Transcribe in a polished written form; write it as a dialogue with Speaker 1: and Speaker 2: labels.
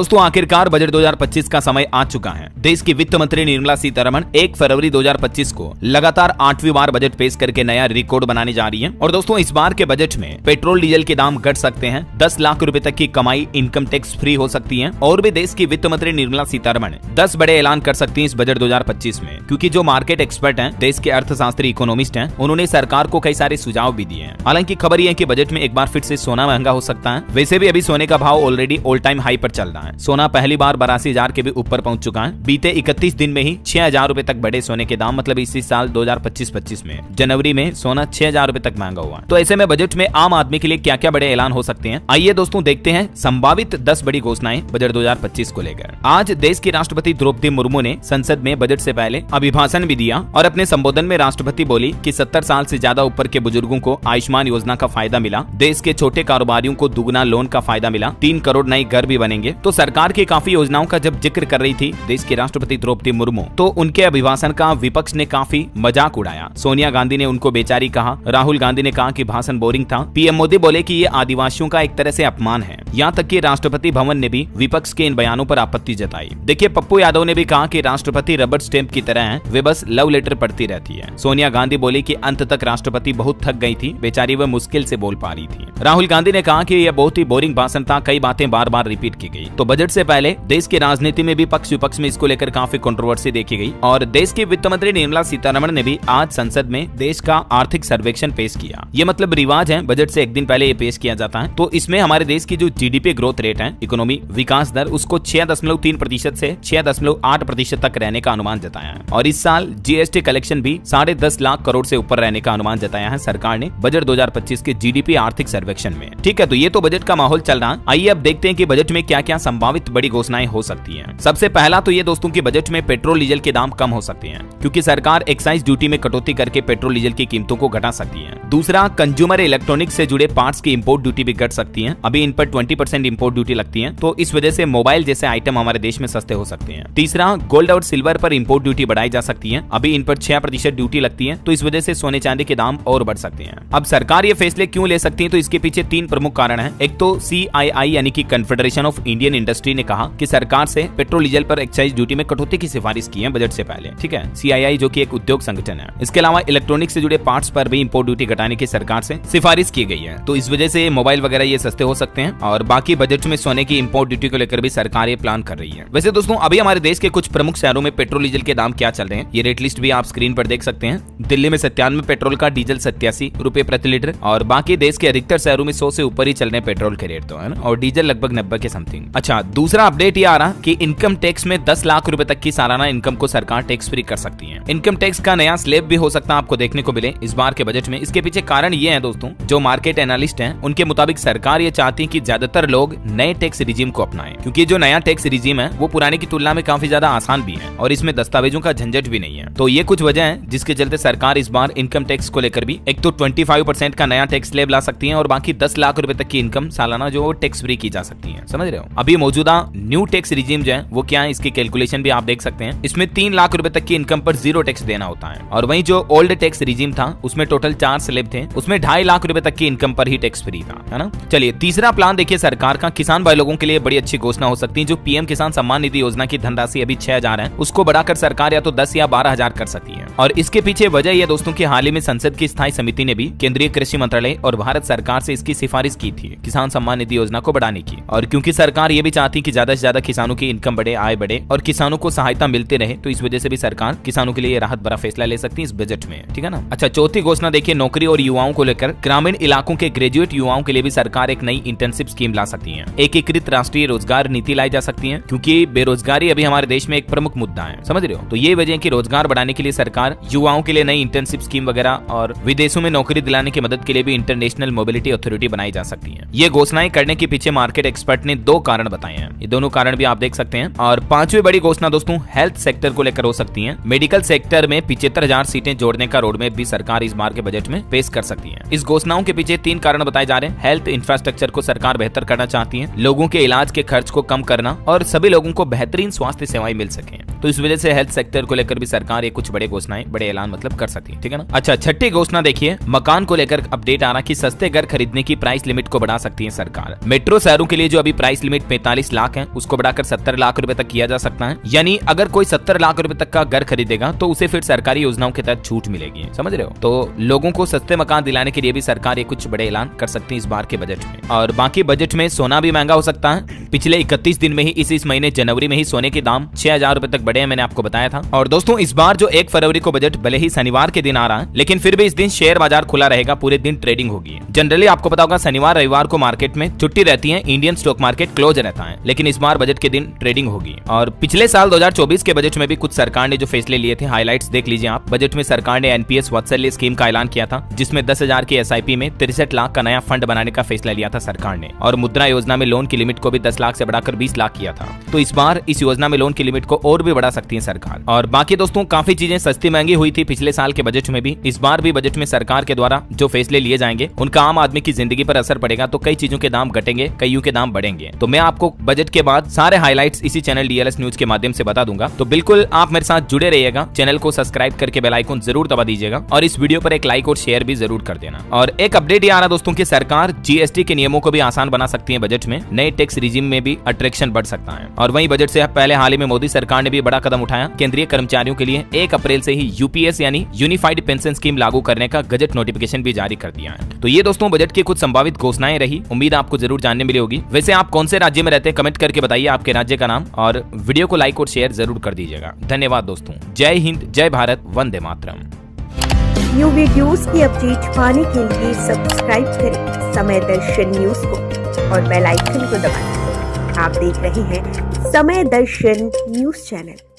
Speaker 1: दोस्तों आखिरकार बजट 2025 का समय आ चुका है। देश की वित्त मंत्री निर्मला सीतारमण 1 फरवरी 2025 को लगातार 8वीं बार बजट पेश करके नया रिकॉर्ड बनाने जा रही है। और दोस्तों इस बार के बजट में पेट्रोल डीजल के दाम घट सकते हैं, 10 लाख रुपए तक की कमाई इनकम टैक्स फ्री हो सकती है, और भी देश की वित्त मंत्री निर्मला सीतारमण 10 बड़े ऐलान कर सकती है इस बजट 2025 में। क्योंकि जो मार्केट एक्सपर्ट हैं, देश के अर्थशास्त्री इकोनॉमिस्ट हैं, उन्होंने सरकार को कई सारे सुझाव भी दिए हैं। हालांकि खबर यह है कि बजट में एक बार फिर से सोना महंगा हो सकता है। वैसे भी अभी सोने का भाव ऑलरेडी ऑल टाइम हाई पर चल रहा है। सोना पहली बार 82,000 के भी ऊपर पहुंच चुका है। बीते 31 दिन में ही 6,000 रुपए तक बढ़े सोने के दाम। मतलब इसी साल 2025-25 में जनवरी में सोना 6,000 रुपए तक महंगा हुआ। तो ऐसे में बजट में आम आदमी के लिए क्या क्या बड़े ऐलान हो सकते हैं, आइए दोस्तों देखते हैं संभावित 10 बड़ी घोषणाएं बजट 2025 को लेकर। आज देश की राष्ट्रपति द्रौपदी मुर्मू ने संसद में बजट से पहले अभिभाषण भी दिया और अपने संबोधन में राष्ट्रपति बोली कि 70 साल से ज्यादा ऊपर के बुजुर्गों को आयुष्मान योजना का फायदा मिला, देश के छोटे कारोबारियों को दुगना लोन का फायदा मिला, 3 करोड़ नए घर भी बनेंगे। तो सरकार की काफी योजनाओं का जब जिक्र कर रही थी देश की राष्ट्रपति द्रौपदी मुर्मू, तो उनके अभिभाषण का विपक्ष ने काफी मजाक उड़ाया। सोनिया गांधी ने उनको बेचारी कहा, राहुल गांधी ने कहा कि भाषण बोरिंग था, पीएम मोदी बोले कि ये आदिवासियों का एक तरह से अपमान है। यहाँ तक कि राष्ट्रपति भवन ने भी विपक्ष के इन बयानों पर आपत्ति जताई। देखिए पप्पू यादव ने भी कहा कि राष्ट्रपति रबर स्टैंप की तरह हैं, वे बस लव लेटर पढ़ती रहती है। सोनिया गांधी बोली कि अंत तक राष्ट्रपति बहुत थक गई थी, बेचारी वह मुश्किल से बोल पा रही थी। राहुल गांधी ने कहा कि यह बहुत ही बोरिंग भाषण था, कई बातें बार बार रिपीट की गई। तो बजट से पहले देश की राजनीति में भी पक्ष विपक्ष में इसको लेकर काफी कंट्रोवर्सी देखी गई। और देश की वित्त मंत्री निर्मला सीतारमण ने भी आज संसद में देश का आर्थिक सर्वेक्षण पेश किया। ये मतलब रिवाज है, बजट से एक दिन पहले ये पेश किया जाता है। तो इसमें हमारे देश की जो जीडीपी ग्रोथ रेट है, इकोनॉमी विकास दर, उसको 6.3% से 6.8% तक रहने का अनुमान जताया है। और इस साल जीएसटी कलेक्शन भी 10.5 लाख करोड़ से ऊपर रहने का अनुमान जताया है सरकार ने बजट 2025 के जीडीपी आर्थिक सर्वेक्षण में। ठीक है, तो ये तो बजट का माहौल चल रहा है। आइए अब देखते हैं कि बजट में क्या क्या संभावित बड़ी घोषणाएं हो सकती हैं। सबसे पहला तो ये दोस्तों की बजट में पेट्रोल डीजल के दाम कम हो सकते हैं, क्योंकि सरकार एक्साइज ड्यूटी में कटौती करके पेट्रोल डीजल की कीमतों को घटा सकती है। दूसरा, कंज्यूमर इलेक्ट्रॉनिक्स से जुड़े पार्ट्स की इंपोर्ट ड्यूटी भी घट सकती है। अभी इन पर 20% इंपोर्ट ड्यूटी लगती है, तो इस वजह से मोबाइल जैसे आइटम हमारे देश में सस्ते हो सकते हैं। तीसरा, गोल्ड और सिल्वर पर इंपोर्ट ड्यूटी बढ़ाई जा सकती है। अभी इन पर 6% ड्यूटी लगती है, तो इस वजह से सोने चांदी के दाम और बढ़ सकते हैं। अब सरकार ये फैसले क्यों ले सकती है, तो इसके पीछे 3 प्रमुख कारण हैं। एक तो CII यानी कि कन्फेडरेशन ऑफ इंडियन इंडस्ट्री ने कहा कि सरकार से पेट्रोल डीजल पर एक्साइज ड्यूटी में कटौती की सिफारिश की है बजट से पहले। ठीक है, CII जो कि एक उद्योग संगठन है। इसके अलावा इलेक्ट्रॉनिक से जुड़े पार्ट्स पर भी इंपोर्ट ड्यूटी घटाने की सरकार से सिफारिश की गई है, तो इस वजह से मोबाइल वगैरह ये सस्ते हो सकते हैं। और बाकी बजट में सोने की इंपोर्ट ड्यूटी को लेकर भी सरकार ये प्लान कर रही है। वैसे दोस्तों अभी हमारे देश के कुछ प्रमुख शहरों में पेट्रोल डीजल के दाम क्या चल रहे हैं, ये रेट लिस्ट भी आप स्क्रीन पर देख सकते हैं। दिल्ली में 97 पेट्रोल का, डीजल 87 रुपए प्रति लीटर, और बाकी देश के अधिकतर शहरों में 100 से ऊपर ही चल रहे हैं पेट्रोल के रेट तो है ना, और डीजल लगभग 90 के समथिंग। अच्छा, दूसरा अपडेट ये आ रहा कि इनकम टैक्स में 10 लाख रुपए तक की सालाना इनकम को सरकार टैक्स फ्री कर सकती है। इनकम टैक्स का नया स्लैब भी हो सकता है आपको देखने को मिले इस बार के बजट में। इसके पीछे कारण ये है दोस्तों, जो मार्केट एनालिस्ट हैं उनके मुताबिक सरकार ये चाहती है कि ज्यादातर लोग नए टैक्स रिजीम को अपनाएं, क्योंकि जो नया टैक्स रिजीम है वो पुराने की तुलना में काफी ज्यादा आसान भी है और इसमें दस्तावेजों का झंझट भी नहीं है। तो ये कुछ वजह है जिसके चलते सरकार इस बार इनकम टैक्स को लेकर भी एक तो 25% का नया टैक्स स्लैब ला सकती है, और बाकी 10 लाख रुपए तक की इनकम सालाना जो टैक्स फ्री की जा सकती है। समझ रहे हो, अभी मौजूदा न्यू टैक्स रिजीम जो है वो क्या है, इसकी कैलकुलेशन भी आप देख सकते हैं। इसमें 3 लाख रुपए तक की इनकम पर 0 टैक्स देना होता है, और वहीं जो ओल्ड टैक्स रिजीम था उसमें टोटल 4 स्लैब थे, उसमें 2.5 लाख रुपए तक की इनकम पर ही टैक्स फ्री था, है ना। चलिए तीसरा प्लान देखिए सरकार का, किसान भाई लोगों के लिए बड़ी अच्छी घोषणा हो सकती है। जो पीएम किसान सम्मान निधि योजना की धनराशि अभी 6,000 है, उसको बढ़ाकर सरकार या तो 10 या 12,000 कर सकती है। और इसके पीछे वजह यह दोस्तों की हाल ही में संसद की स्थायी समिति ने भी केंद्रीय कृषि मंत्रालय और भारत सरकार से इसकी सिफारिश की थी किसान सम्मान निधि योजना को बढ़ाने की। और क्योंकि सरकार ये भी चाहती कि ज्यादा से ज्यादा किसानों की इनकम बढ़े, आय बढ़े और किसानों को सहायता मिलते रहे, तो इस वजह से भी सरकार किसानों के लिए राहत भरा फैसला ले सकती है इस बजट में। ठीक है ना। अच्छा, चौथी घोषणा देखिए नौकरी और युवाओं को लेकर, ग्रामीण इलाकों के ग्रेजुएट युवाओं के लिए भी सरकार एक नई इंटर्नशिप स्कीम ला सकती है। एकीकृत राष्ट्रीय रोजगार नीति लाई जा सकती है, क्योंकि बेरोजगारी अभी हमारे देश में एक प्रमुख मुद्दा है, समझ रहे हो। तो ये वजह है कि रोजगार बढ़ाने के लिए सरकार युवाओं के लिए नई इंटर्नशिप स्कीम वगैरह और विदेशों में नौकरी दिलाने की मदद के लिए भी इंटरनेशनल मोबिलिटी अथॉरिटी बनाई जा सकती है। ये घोषणाएं करने के पीछे मार्केट एक्सपर्ट ने 2 कारण बताए हैं, ये दोनों कारण भी आप देख सकते हैं। और 5वीं बड़ी घोषणा दोस्तों हेल्थ सेक्टर को लेकर हो सकती है। मेडिकल सेक्टर में 75,000 सीटें जोड़ने का रोडमैप भी सरकार इस बार के बजट में पेश कर सकती है। इस घोषणाओं के पीछे 3 कारण बताए जा रहे हैं। हेल्थ इंफ्रास्ट्रक्चर को सरकार बेहतर करना चाहती है, लोगों के इलाज के खर्च को कम करना और सभी लोगों को बेहतरीन स्वास्थ्य सेवाएं मिल सके। तो इस वजह से हेल्थ सेक्टर को लेकर भी सरकार ये कुछ बड़े घोषणाएं, बड़े ऐलान मतलब कर सकती है। ठीक है ना। अच्छा, छठी घोषणा देखिए मकान को लेकर अपडेट आ रहा कि सस्ते घर खरीदने की प्राइस लिमिट को बढ़ा सकती है सरकार। मेट्रो शहरों के लिए जो अभी प्राइस लिमिट 45 लाख है उसको बढ़ाकर 70 लाख रुपए तक किया जा सकता है। यानी अगर कोई 70 लाख रुपए तक का घर खरीदेगा तो उसे फिर सरकारी योजनाओं के तहत छूट मिलेगी, समझ रहे हो। तो लोगों को सस्ते मकान दिलाने के लिए भी सरकार ये कुछ बड़े ऐलान कर सकती है इस बार के बजट में। और बाकी बजट में सोना भी महंगा हो सकता है। पिछले 31 दिन में ही इस महीने जनवरी में ही सोने के दाम 6000 रुपए तक बढ़े हैं, मैंने आपको बताया था। और दोस्तों इस बार जो 1 फरवरी को बजट भले ही शनिवार के दिन आ रहा है, लेकिन फिर भी इस दिन शेयर बाजार खुला रहेगा, पूरे दिन ट्रेडिंग होगी। जनरली आपको पता होगा शनिवार रविवार को मार्केट में छुट्टी रहती है, इंडियन स्टॉक मार्केट क्लोज रहता है, लेकिन इस बार बजट के दिन ट्रेडिंग होगी। और पिछले साल 2024 के बजट में भी कुछ सरकार ने जो फैसले लिए थे, हाइलाइट्स देख लीजिए आप। बजट में सरकार ने एनपीएस वात्सल्य स्कीम का ऐलान किया था, जिसमें 10,000 की एसआईपी में 63 लाख का नया फंड बनाने का फैसला लिया था सरकार ने। और मुद्रा योजना में लोन की लिमिट को भी 10 लाख से बढ़ाकर 20 लाख किया था। तो इस बार इस योजना में लोन की लिमिट को और भी बढ़ा सकती है सरकार। और बाकी दोस्तों काफी चीजें सस्ती महंगी हुई थी पिछले साल के बजट में भी। इस बार भी बजट में सरकार के द्वारा जो फैसले लिए जाएंगे उनका आम आदमी की जिंदगी पर असर पड़ेगा। तो कई चीजों के दाम घटेंगे, कईयों के दाम बढ़ेंगे। तो मैं आपको बजट के बाद सारे हाइलाइट्स इसी चैनल डीएलएस न्यूज के माध्यम से बता दूंगा। तो बिल्कुल आप मेरे साथ जुड़े रहिएगा, चैनल को सब्सक्राइब करके बेल आइकन जरूर दबा दीजिएगा और इस वीडियो पर एक लाइक और शेयर भी जरूर कर देना। और एक अपडेट ये आ रहा दोस्तों की सरकार जीएसटी के नियमों को भी आसान बना सकती है बजट में। नए टैक्स रिजीम में भी अट्रैक्शन बढ़ सकता है। और वहीं बजट से पहले हाल ही में मोदी सरकार ने भी बड़ा कदम उठाया। केंद्रीय कर्मचारियों के लिए 1 अप्रैल से ही यूपीएस यानी यूनिफाइड पेंशन स्कीम लागू करने का गजट नोटिफिकेशन भी जारी कर दिया है। तो ये दोस्तों बजट की कुछ संभावित घोषणाएं रही, उम्मीद आपको जरूर जानने मिली होगी। वैसे आप कौन से राज्य में रहते हैं कमेंट करके बताइए आपके राज्य का नाम, और वीडियो को लाइक और शेयर जरूर कर दीजिएगा। धन्यवाद दोस्तों। जय हिंद, जय भारत, वंदे मातरम।
Speaker 2: न्यू वीडियोस की अपडेट पाने के लिए सब्सक्राइब करें समय दर्शन न्यूज को और बेल आइकन को दबाएं। आप देख रहे हैं समय दर्शन न्यूज चैनल।